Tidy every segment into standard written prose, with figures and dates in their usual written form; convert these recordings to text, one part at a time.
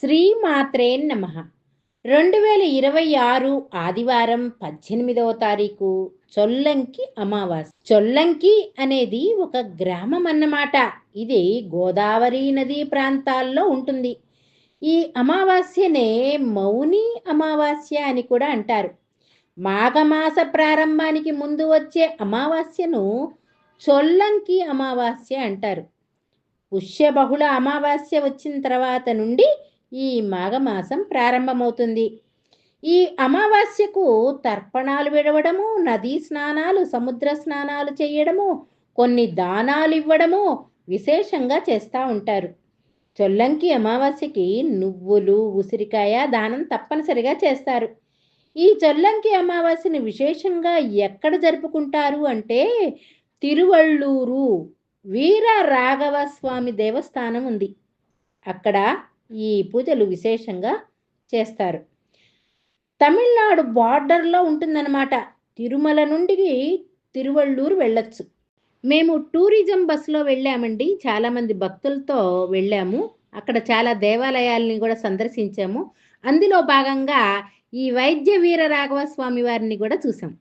శ్రీమాత్రే నమః. 2026 ఆదివారం 18వ తారీఖు చొల్లంకి అమావాస్య. చొల్లంకి అనేది ఒక గ్రామం అన్నమాట. ఇది గోదావరి నదీ ప్రాంతాల్లో ఉంటుంది. ఈ అమావాస్యనే మౌని అమావాస్య అని కూడా అంటారు. మాఘమాస ప్రారంభానికి ముందు వచ్చే అమావాస్యను చొల్లంకి అమావాస్య అంటారు. పుష్యబహుళ అమావాస్య వచ్చిన తర్వాత నుండి ఈ మాఘమాసం ప్రారంభమవుతుంది. ఈ అమావాస్యకు తర్పణాలు విడవడము, నదీ స్నానాలు, సముద్ర స్నానాలు చేయడము, కొన్ని దానాలు ఇవ్వడము విశేషంగా చేస్తూ ఉంటారు. చొల్లంకి అమావాస్యకి నువ్వులు, ఉసిరికాయ దానం తప్పనిసరిగా చేస్తారు. ఈ చొల్లంకి అమావాస్యని విశేషంగా ఎక్కడ జరుపుకుంటారు అంటే తిరువళ్ళూరు వీర రాఘవ స్వామి దేవస్థానం ఉంది. అక్కడ ఈ పూజలు విశేషంగా చేస్తారు. తమిళనాడు బార్డర్లో ఉంటుందన్నమాట. తిరుమల నుండి తిరువళ్ళూరు వెళ్ళొచ్చు. మేము టూరిజం బస్సులో వెళ్ళామండి. చాలామంది భక్తులతో వెళ్ళాము. అక్కడ చాలా దేవాలయాల్ని కూడా సందర్శించాము. అందులో భాగంగా ఈ వైద్య వీర రాఘవ స్వామి వారిని కూడా చూసాం.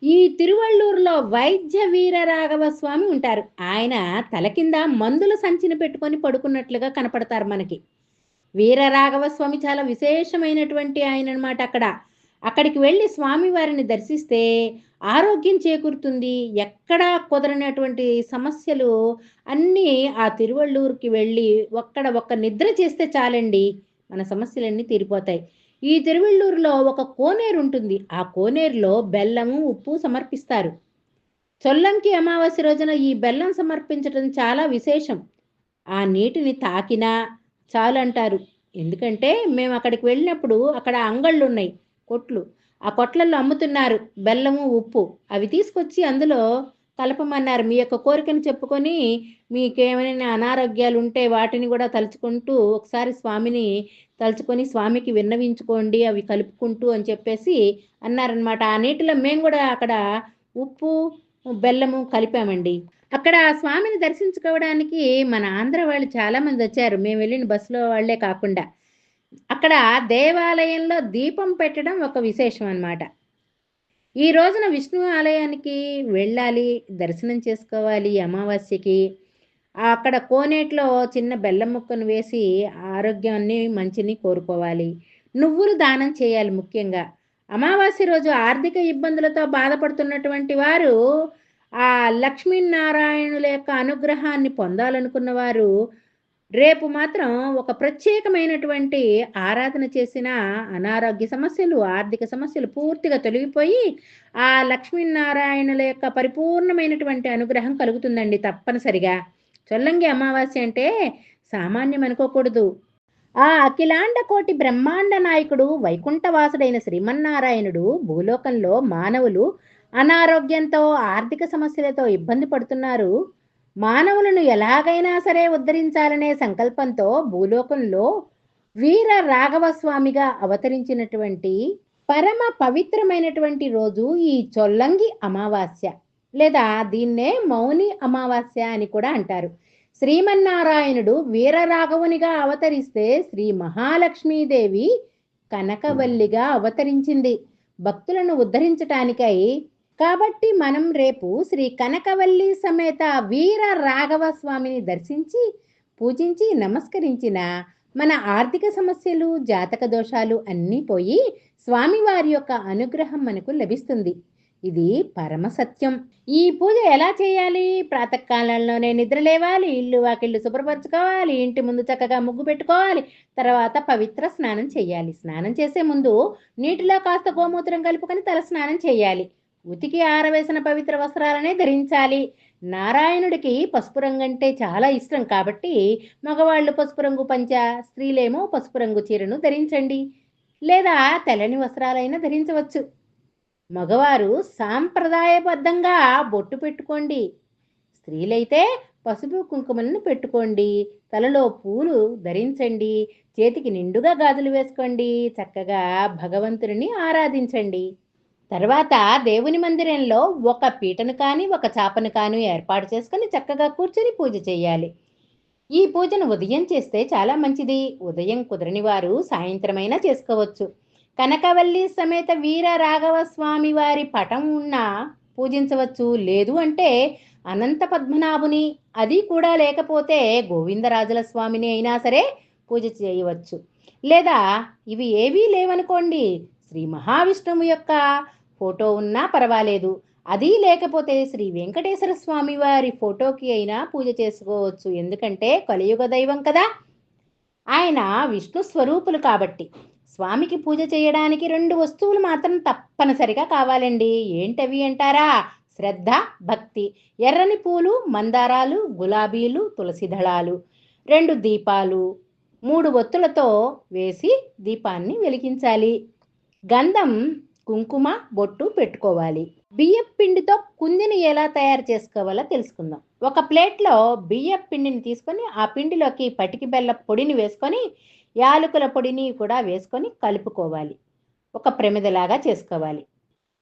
ఈ తిరువళ్ళూరులో వైద్య వీర రాఘవ స్వామి ఉంటారు. ఆయన తల కింద మందుల సంచిని పెట్టుకొని పడుకున్నట్లుగా కనపడతారు మనకి. వీర రాఘవ స్వామి చాలా విశేషమైనటువంటి ఆయన అనమాట. అక్కడికి వెళ్ళి స్వామి వారిని దర్శిస్తే ఆరోగ్యం చేకూరుతుంది. ఎక్కడా కుదరనటువంటి సమస్యలు అన్నీ ఆ తిరువళ్ళూరుకి వెళ్ళి ఒక్క నిద్ర చేస్తే చాలండి, మన సమస్యలన్నీ తీరిపోతాయి. ఈ తిరువళ్ళూరులో ఒక కోనేరు ఉంటుంది. ఆ కోనేరులో బెల్లము, ఉప్పు సమర్పిస్తారు. చొల్లంకి అమావాస్య రోజున ఈ బెల్లం సమర్పించడం చాలా విశేషం. ఆ నీటిని తాకినా చాలంటారు. ఎందుకంటే మేము అక్కడికి వెళ్ళినప్పుడు అక్కడ అంగళ్ళు ఉన్నాయి, కొట్లు. ఆ కొట్లలో అమ్ముతున్నారు బెల్లము, ఉప్పు. అవి తీసుకొచ్చి అందులో కలపమన్నారు. మీ యొక్క కోరికను చెప్పుకొని మీకేమైనా అనారోగ్యాలు ఉంటే వాటిని కూడా తలుచుకుంటూ ఒకసారి స్వామిని తలుచుకొని స్వామికి విన్నవించుకోండి అవి కలుపుకుంటూ అని చెప్పేసి అన్నారనమాట. ఆ నీటిలో మేము కూడా అక్కడ ఉప్పు, బెల్లము కలిపామండి. అక్కడ స్వామిని దర్శించుకోవడానికి మన ఆంధ్ర వాళ్ళు చాలామంది వచ్చారు. మేము వెళ్ళిన బస్సులో వాళ్లే కాకుండా. అక్కడ దేవాలయంలో దీపం పెట్టడం ఒక విశేషం అన్నమాట. ఈ రోజున విష్ణు ఆలయానికి వెళ్ళాలి, దర్శనం చేసుకోవాలి అమావాస్యకి. అక్కడ కోనేట్లో చిన్న బెల్లం ముక్కను వేసి ఆరోగ్యాన్ని మంచిని కోరుకోవాలి. నువ్వులు దానం చేయాలి. ముఖ్యంగా అమావాస్య రోజు ఆర్థిక ఇబ్బందులతో బాధపడుతున్నటువంటి వారు, ఆ లక్ష్మీనారాయణుల యొక్క అనుగ్రహాన్ని పొందాలనుకున్న వారు రేపు మాత్రం ఒక ప్రత్యేకమైనటువంటి ఆరాధన చేసిన అనారోగ్య సమస్యలు, ఆర్థిక సమస్యలు పూర్తిగా తొలగిపోయి ఆ లక్ష్మీనారాయణుల యొక్క పరిపూర్ణమైనటువంటి అనుగ్రహం కలుగుతుందండి తప్పనిసరిగా. చొల్లంగి అమావాస్య అంటే సామాన్యం అనుకోకూడదు. ఆ అఖిలాండ కోటి బ్రహ్మాండ నాయకుడు వైకుంఠవాసుడైన శ్రీమన్నారాయణుడు భూలోకంలో మానవులు అనారోగ్యంతో, ఆర్థిక సమస్యలతో ఇబ్బంది పడుతున్నారు. మానవులను ఎలాగైనా సరే ఉద్ధరించాలనే సంకల్పంతో భూలోకంలో వీర రాఘవ స్వామిగా అవతరించినటువంటి పరమ పవిత్రమైనటువంటి రోజు ఈ చొల్లంగి అమావాస్య, లేదా దీన్నే మౌని అమావాస్య అని కూడా అంటారు. శ్రీమన్నారాయణుడు వీరరాఘవునిగా అవతరిస్తే శ్రీ మహాలక్ష్మీదేవి కనకవల్లిగా అవతరించింది భక్తులను ఉద్ధరించటానికై. కాబట్టి మనం రేపు శ్రీ కనకవల్లి సమేత వీర రాఘవ స్వామిని దర్శించి పూజించి నమస్కరించిన మన ఆర్థిక సమస్యలు, జాతక దోషాలు అన్నీ పోయి స్వామివారి యొక్క అనుగ్రహం మనకు లభిస్తుంది. ఇది పరమ సత్యం. ఈ పూజ ఎలా చేయాలి? ప్రాతకాలంలోనే నిద్ర లేవాలి, ఇల్లు వాకిళ్ళు శుభ్రపరచుకోవాలి, ఇంటి ముందు చక్కగా ముగ్గు పెట్టుకోవాలి, తర్వాత పవిత్ర స్నానం చేయాలి. స్నానం చేసే ముందు నీటిలో కాస్త గోమూత్రం కలుపుకొని తల స్నానం చేయాలి. ఉతికి ఆరవేసిన పవిత్ర వస్త్రాలనే ధరించాలి. నారాయణుడికి పసుపు రంగు అంటే చాలా ఇష్టం కాబట్టి మగవాళ్ళు పసుపు రంగు పంచ, స్త్రీలేమో పసుపు రంగు చీరను ధరించండి, లేదా తెల్లని వస్త్రాలైనా ధరించవచ్చు. మగవారు సాంప్రదాయబద్ధంగా బొట్టు పెట్టుకోండి. స్త్రీలైతే పసుపు కుంకుమలను పెట్టుకోండి. తలలో పూలు ధరించండి. చేతికి నిండుగా గాజులు వేసుకోండి. చక్కగా భగవంతుడిని ఆరాధించండి. తర్వాత దేవుని మందిరంలో ఒక పీటను కానీ, ఒక చాపను కానీ ఏర్పాటు చేసుకొని చక్కగా కూర్చొని పూజ చేయాలి. ఈ పూజను ఉదయం చేస్తే చాలా మంచిది. ఉదయం కుదరని వారు సాయంత్రమైనా చేసుకోవచ్చు. కనకవల్లి సమేత వీర రాఘవ స్వామి వారి పటం ఉన్నా పూజించవచ్చు. లేదు అంటే అనంత పద్మనాభుని, అది కూడా లేకపోతే గోవిందరాజుల స్వామిని అయినా సరే పూజ చేయవచ్చు. లేదా ఇవి ఏవీ లేవనుకోండి, శ్రీ మహావిష్ణువు యొక్క ఫోటో ఉన్నా పర్వాలేదు. అది లేకపోతే శ్రీ వెంకటేశ్వర స్వామి వారి ఫోటోకి అయినా పూజ చేసుకోవచ్చు. ఎందుకంటే కలియుగ దైవం కదా, ఆయన విష్ణు స్వరూపులు కాబట్టి. స్వామికి పూజ చేయడానికి 2 వస్తువులు మాత్రం తప్పనిసరిగా కావాలండి. ఏంటవి అంటారా? శ్రద్ధ, భక్తి. ఎర్రని పూలు, మందారాలు, గులాబీలు, తులసి దళాలు, 2 దీపాలు, 3 ఒత్తులతో వేసి దీపాన్ని వెలిగించాలి. గంధం, కుంకుమ, బొట్టు పెట్టుకోవాలి. బియ్యపు పిండితో కుందిని ఎలా తయారు చేసుకోవాలో తెలుసుకుందాం. ఒక ప్లేట్లో బియ్యపు పిండిని తీసుకొని ఆ పిండిలోకి పటికి బెల్లం పొడిని వేసుకొని యాలకుల పొడిని కూడా వేసుకొని కలుపుకోవాలి. ఒక ప్రమిదలాగా చేసుకోవాలి.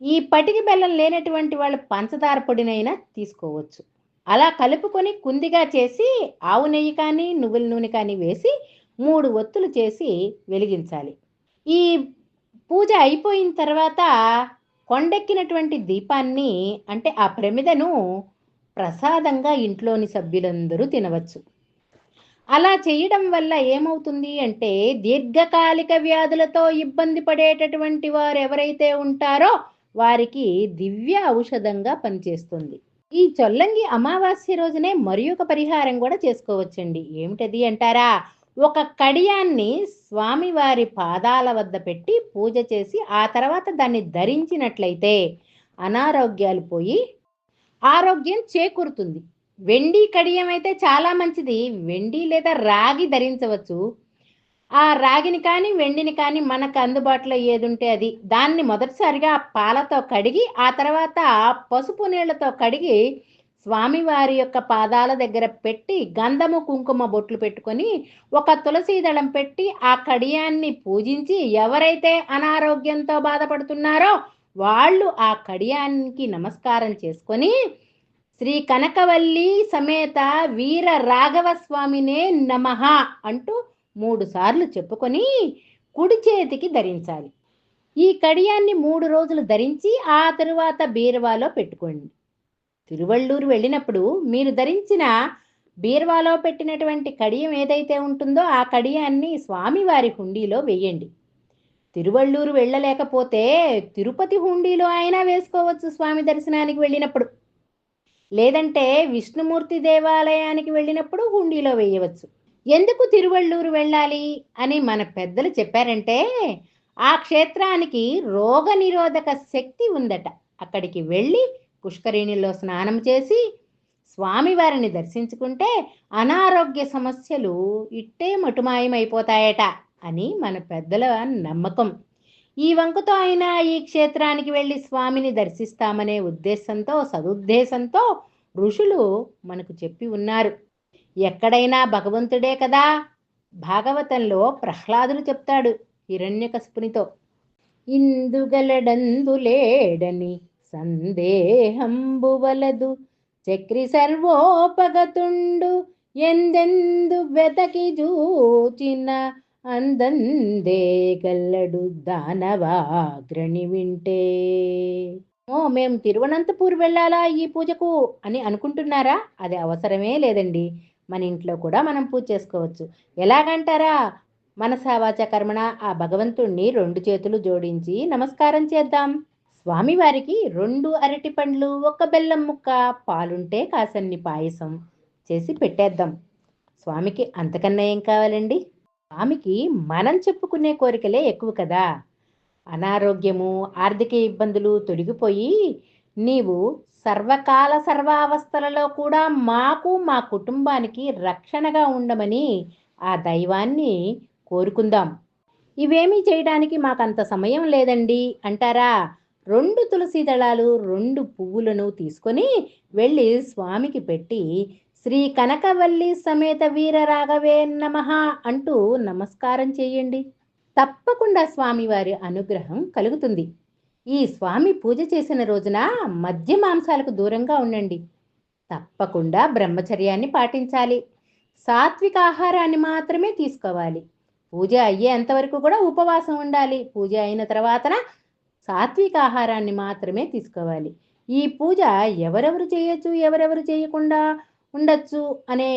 ఈ పటికి బెల్లం లేనటువంటి వాళ్ళు పంచదార పొడినైనా తీసుకోవచ్చు. అలా కలుపుకొని కుందిగా చేసి ఆవు నెయ్యి కానీ నువ్వుల నూనె కానీ వేసి 3 ఒత్తులు చేసి వెలిగించాలి. ఈ పూజ అయిపోయిన తర్వాత కొండెక్కినటువంటి దీపాన్ని, అంటే ఆ ప్రమిదను, ప్రసాదంగా ఇంట్లోని సభ్యులందరూ తినవచ్చు. అలా చేయడం వల్ల ఏమవుతుంది అంటే దీర్ఘకాలిక వ్యాధులతో ఇబ్బంది పడేటటువంటి వారు ఎవరైతే ఉంటారో వారికి దివ్య ఔషధంగా పనిచేస్తుంది. ఈ చొల్లంగి అమావాస్య రోజునే మరి ఒక పరిహారం కూడా చేసుకోవచ్చండి. ఏమిటది అంటారా? ఒక కడియాన్ని స్వామివారి పాదాల వద్ద పెట్టి పూజ చేసి ఆ తర్వాత దాన్ని ధరించినట్లయితే అనారోగ్యాలు పోయి ఆరోగ్యం చేకూరుతుంది. వెండి కడియం అయితే చాలా మంచిది. వెండి లేదా రాగి ధరించవచ్చు. ఆ రాగిని కానీ వెండిని కానీ మనకు అందుబాటులో ఏదుంటే అది, దాన్ని మొదటిసారిగా పాలతో కడిగి ఆ తర్వాత పసుపు నీళ్లతో కడిగి స్వామివారి యొక్క పాదాల దగ్గర పెట్టి గంధము కుంకుమ బొట్లు పెట్టుకొని ఒక తులసి దళం పెట్టి ఆ కడియాన్ని పూజించి ఎవరైతే అనారోగ్యంతో బాధపడుతున్నారో వాళ్ళు ఆ కడియానికి నమస్కారం చేసుకొని శ్రీ కనకవల్లి సమేత వీర రాఘవ స్వామినే నమః అంటూ 3 సార్లు చెప్పుకొని కుడి చేతికి ధరించాలి. ఈ కడియాన్ని 3 రోజులు ధరించి ఆ తరువాత బీరువాలో పెట్టుకోండి. తిరువళ్ళూరు వెళ్ళినప్పుడు మీరు ధరించిన బీరువాలో పెట్టినటువంటి కడియం ఏదైతే ఉంటుందో ఆ కడియాన్ని స్వామివారి హుండీలో వేయండి. తిరువళ్ళూరు వెళ్ళలేకపోతే తిరుపతి హుండీలో అయినా వేసుకోవచ్చు స్వామి దర్శనానికి వెళ్ళినప్పుడు. లేదంటే విష్ణుమూర్తి దేవాలయానికి వెళ్ళినప్పుడు హుండీలో వేయవచ్చు. ఎందుకు తిరువళ్ళూరు వెళ్ళాలి అని మన పెద్దలు చెప్పారంటే ఆ క్షేత్రానికి రోగ నిరోధక శక్తి ఉందట. అక్కడికి వెళ్ళి పుష్కరిణిలో స్నానం చేసి స్వామివారిని దర్శించుకుంటే అనారోగ్య సమస్యలు ఇట్టే మటుమాయమైపోతాయట అని మన పెద్దల నమ్మకం. ఈ వంకతో అయినా ఈ క్షేత్రానికి వెళ్ళి స్వామిని దర్శిస్తామనే ఉద్దేశంతో, సదుద్దేశంతో ఋషులు మనకు చెప్పి ఉన్నారు. ఎక్కడైనా భగవంతుడే కదా. భాగవతంలో ప్రహ్లాదుడు చెప్తాడు హిరణ్యకశిపునితో, ఇందుగలడందులేడని సందేహంబు వలదు, చక్రి సర్వోపగతుండు ఎందెందు వెతకి జూచిన అందందే గల్లడు దానవాగ్రణి వింటే. మేము తిరువనంతపూర్ వెళ్ళాలా ఈ పూజకు అని అనుకుంటున్నారా? అది అవసరమే లేదండి. మన ఇంట్లో కూడా మనం పూజ చేసుకోవచ్చు. ఎలాగంటారా? మనసా వాచా కర్మణ ఆ భగవంతుణ్ణి 2 చేతులు జోడించి నమస్కారం చేద్దాం. స్వామివారికి 2 అరటి పండ్లు, 1 బెల్లం ముక్క, పాలుంటే కాసన్ని పాయసం చేసి పెట్టేద్దాం. స్వామికి అంతకన్నా ఏం కావాలండి? స్వామికి మనం చెప్పుకునే కోరికలే ఎక్కువ కదా. అనారోగ్యము, ఆర్థిక ఇబ్బందులు తొలగిపోయి నీవు సర్వకాల సర్వావస్థలలో కూడా మాకు మా కుటుంబానికి రక్షణగా ఉండమని ఆ దైవాన్ని కోరుకుందాం. ఇవేమీ చేయడానికి మాకంత సమయం లేదండి అంటారా? 2 తులసి దళాలు, 2 పువ్వులను తీసుకొని వెళ్ళి స్వామికి పెట్టి శ్రీ కనకవల్లి సమేత వీర రాఘవే నమః అంటూ నమస్కారం చేయండి. తప్పకుండా స్వామివారి అనుగ్రహం కలుగుతుంది. ఈ స్వామి పూజ చేసిన రోజున మద్య మాంసాలకు దూరంగా ఉండండి. తప్పకుండా బ్రహ్మచర్యాన్ని పాటించాలి. సాత్విక ఆహారాన్ని మాత్రమే తీసుకోవాలి. పూజ అయ్యేంత వరకు కూడా ఉపవాసం ఉండాలి. పూజ అయిన తర్వాతన సాత్విక ఆహారాన్ని మాత్రమే తీసుకోవాలి. ఈ పూజ ఎవరెవరు చేయొచ్చు, ఎవరెవరు చేయకుండా ఉండొచ్చు అనే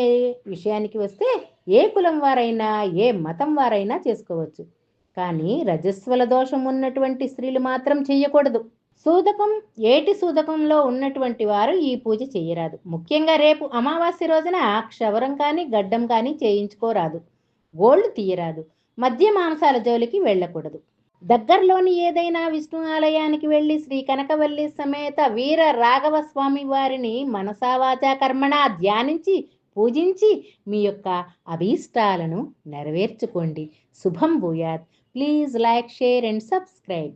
విషయానికి వస్తే ఏ కులం వారైనా, ఏ మతం వారైనా చేసుకోవచ్చు. కానీ రజస్వల దోషం ఉన్నటువంటి స్త్రీలు మాత్రం చెయ్యకూడదు. సూదకం, ఏటి సూదకంలో ఉన్నటువంటి వారు ఈ పూజ చెయ్యరాదు. ముఖ్యంగా రేపు అమావాస్య రోజున క్షవరం కానీ, గడ్డం కానీ చేయించుకోరాదు. గోళ్లు తీయరాదు. మద్య మాంసాల జోలికి వెళ్ళకూడదు. దగ్గరలోని ఏదైనా విష్ణు ఆలయానికి వెళ్ళి శ్రీ కనకవల్లి సమేత వీర రాఘవ స్వామి వారిని మనసా వాచా కర్మణా ధ్యానించి పూజించి మీ యొక్క అభీష్టాలను నెరవేర్చుకోండి. శుభం భూయాత్. Please like, share and subscribe.